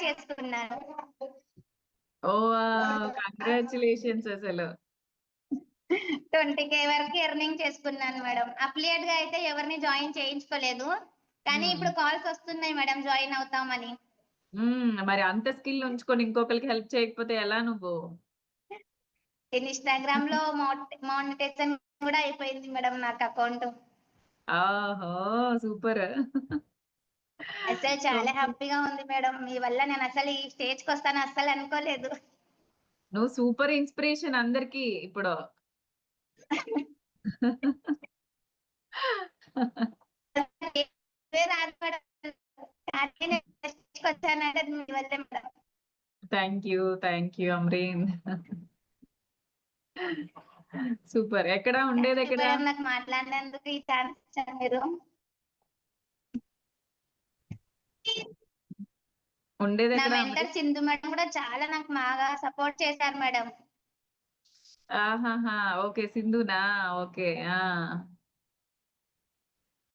చేసుకున్నాను. ఓహ్! కంగ్రాచ్యులేషన్స్ అసలు. 20,000 వరకు ఎర్నింగ్ చేసుకున్నాను మేడం. అఫిలియేట్‌గా అయితే ఎవరిని జాయిన్ చేయించుకోలేదు. కానీ హ్మ్. ఇప్పుడు కాల్స్ వస్తున్నాయి మేడం జాయిన్ అవుతామని. మరి అంత స్కిల్ ఉంచుకొని ఇంకొకరికి హెల్ప్ చేయకపోతే ఎలా నువ్వు? ఇన్‌స్టాగ్రామ్‌లో మానిటైజేషన్ కూడా అయిపోయింది మేడం నాకు అకౌంట్. ఓహో! సూపర్. అసలు చాలా ఓకే. హ్యాపీగా ఉంది మేడం. మీ వల్ల నేను అసలు ఈ స్టేజ్‌కొస్తాను అస్సలు అనుకోలేదు. నువ్వు సూపర్ ఇన్‌స్పిరేషన్ అందరికి ఇప్పుడు. ఇవే రాదు మేడం. కానీ నేను స్టేజ్‌కొచ్చానంటే అది మీ వల్లే madam. Thank you Amreen. Super. Thank you ఉండేదెక్కడ? మేడం నాకు మాట్లాడినందుకు ఈ ఛాన్స్ ఇచ్చారు మీరు. నా ఉండేదెక్కడ మెంటర్ అమ్రీన్? సింధు మేడం కూడా చాలా నాకు బాగా సపోర్ట్ చేశారు మేడం. ఆహాహా! ఓకే. సింధునా? ఓకే. ఆ!